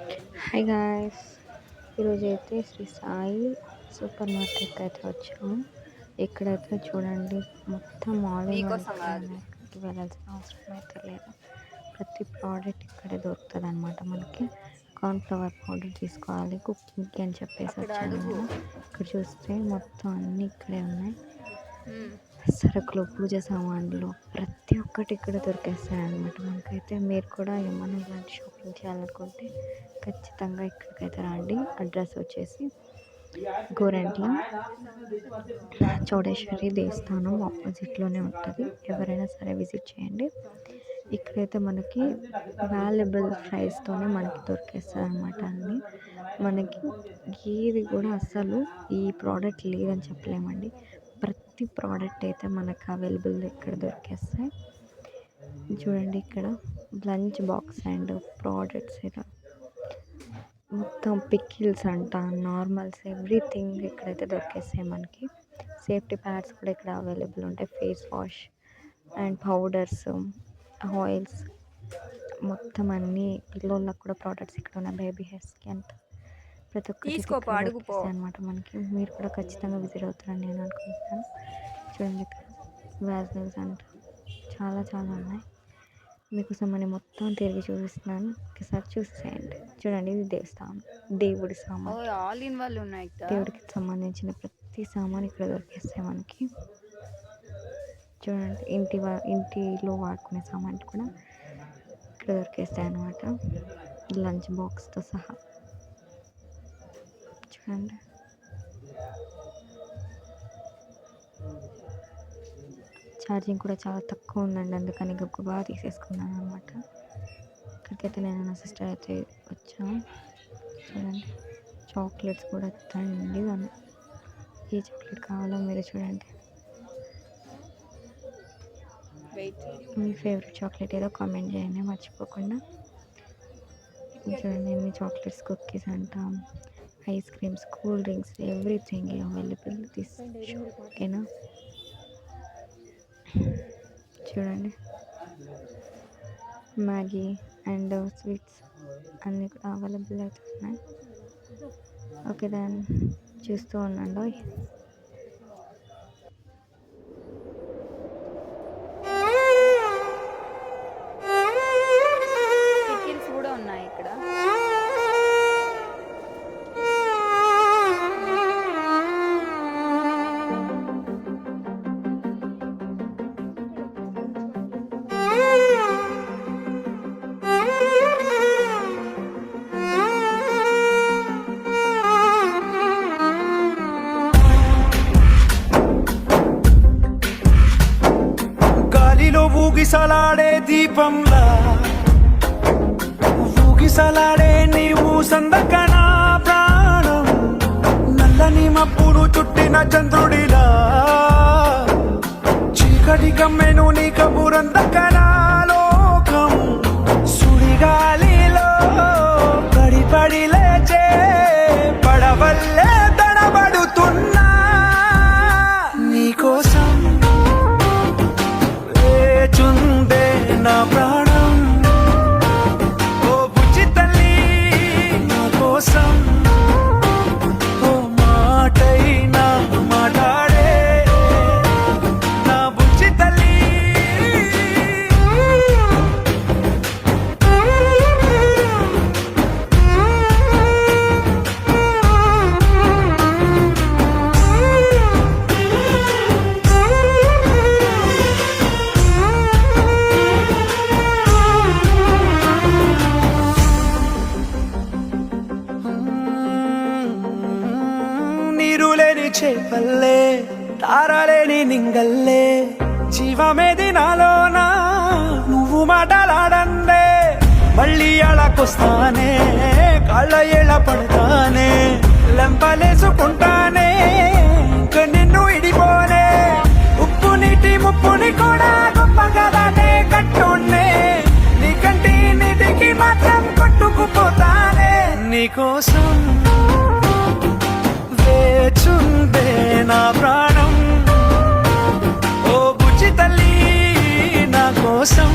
Hi guys, ఈరోజు అయితే Shri Sai super మార్కెట్కి అయితే వచ్చాము. ఇక్కడైతే చూడండి, మొత్తం ఆల్ ఇన్ వన్ ఎక్కడికి వెళ్ళాల్సిన అవసరం అయితే లేదు. ప్రతి ప్రోడక్ట్ ఇక్కడే దొరుకుతుంది అనమాట. మనకి కార్న్ఫ్లవర్ పౌడర్ తీసుకోవాలి కుకింగ్కి అని చెప్పేసి వచ్చాను నేను. ఇక్కడ చూస్తే మొత్తం అన్నీ ఇక్కడే ఉన్నాయి. సరుకులు, పూజ సామాన్లు ప్రతి ఒక్కటి ఇక్కడ దొరికేస్తాయి అన్నమాట. మనకైతే మీరు కూడా ఏమైనా ఇలాంటి షాపింగ్ చేయాలనుకుంటే ఖచ్చితంగా ఇక్కడికైతే రండి. అడ్రస్ వచ్చేసి గోరెంట్ల చౌడేశ్వరి దేవస్థానం ఆపోజిట్లోనే ఉంటుంది. ఎవరైనా సరే విజిట్ చేయండి. ఇక్కడైతే మనకి వాల్యుబుల్ ప్రైస్తోనే మనకి దొరికేస్తుంది అనమాట. అన్నీ మనకి ఏది కూడా అస్సలు ఈ ప్రోడక్ట్ లేదని చెప్పలేమండి. ప్రతి ప్రోడక్ట్ అయితే మనకు అవైలబుల్ ఇక్కడ దొరికేస్తాయి. చూడండి, ఇక్కడ లంచ్ బాక్స్ అండ్ ప్రోడక్ట్స్ ఇలా మొత్తం పికిల్స్ అంట, నార్మల్స్, ఎవ్రీథింగ్ ఇక్కడైతే దొరికేస్తాయి మనకి. సేఫ్టీ ప్యాడ్స్ కూడా ఇక్కడ అవైలబుల్ ఉంటాయి. Face wash and powders, oils, మొత్తం అన్నీ పిల్లలకు కూడా ప్రోడక్ట్స్ ఇక్కడ ఉన్నాయి. బేబీ హెయిర్స్కి అంత ప్రతి ఒక్కటి అనమాట. మనకి మీరు కూడా ఖచ్చితంగా విజిట్ అవుతారని నేను అనుకుంటున్నాను. చూడండి, ఇక్కడ వ్యాజ్లిన్స్ అంట చాలా చాలా ఉన్నాయి. మీకోసం అని మొత్తం తిరిగి చూపిస్తున్నాను, ఒకసారి చూసేయండి. చూడండి, ఇది దేవస్థానం, దేవుడి సామాన్, ఆల్ ఇన్ వన్ ఉన్నాయి. దేవుడికి సంబంధించిన ప్రతి సామాన్ ఇక్కడ దొరికేస్తాయి మనకి. చూడండి, ఇంటిలో వాడుకునే సామాన్లు కూడా ఇక్కడ దొరికేస్తాయి అన్నమాట, లంచ్ బాక్స్తో సహా. చూడండి, ఛార్జింగ్ కూడా చాలా తక్కువ ఉందండి, అందుకని గొప్పగా తీసేసుకున్నాను అనమాట. ఇక్కడికైతే నేను నా సిస్టర్ అయితే వచ్చాను. చూడండి, చాక్లెట్స్ కూడా దండిగా ఉన్నాయి. ఏ చాక్లెట్ కావాలో మీరు చూడండి. మీ ఫేవరెట్ చాక్లెట్ ఏదో కామెంట్ చేయండి మర్చిపోకుండా. చూడండి, ఎన్ని చాక్లెట్స్, కుక్కీస్ అంట, ice creams, cool drinks, everything available this shop. ఓకేనా, చూడండి, మ్యాగీ అండ్ స్వీట్స్ అన్నీ కూడా అవైలబుల్ అయితే ఉన్నాయి. ఓకే, దాన్ని చూస్తూ ఉండండి. పికిల్స్ కూడా ఉన్నాయి ఇక్కడ. ఊగిసలాడే దీపంలా ఊగిసలాడే నీవు సందకన ప్రాణం, నల్లని మబ్బులు చుట్టిన చంద్రుడిలా చీకటి కమ్మెను నీ కబురందకన లోకం, సుడిగాలిలో పడిపడి లేచే పడవల్లే తడబడుతున్నా నీకోసం చుందే నా ప్రాణం. ఓ బుజ్జి తల్లి, నా కోసం ఓ మాటైనా మాట్లాడే నా బుజ్జి తల్లి. నీరులేని చేపల్లే, తారలేని నింగల్లే, జీవమేది నాలోనా నువ్వు మాటలాడందే. మళ్ళీ అళకొస్తానే, కాళ్ళ ఏళ్ళ పడతానే, లెంపలేసుకుంటానే, ఇంక నిన్ను ఇడిపోనే. ఉప్పు నీటి ముప్పుని కూడా గొప్పగా దాటే కట్టునే, నీ కంటి నీటికి మాత్రం కొట్టుకుపోతానే నీకోసం. చుందే నా ప్రాణం, ఓ బుజ్జి తల్లి, నా కోసం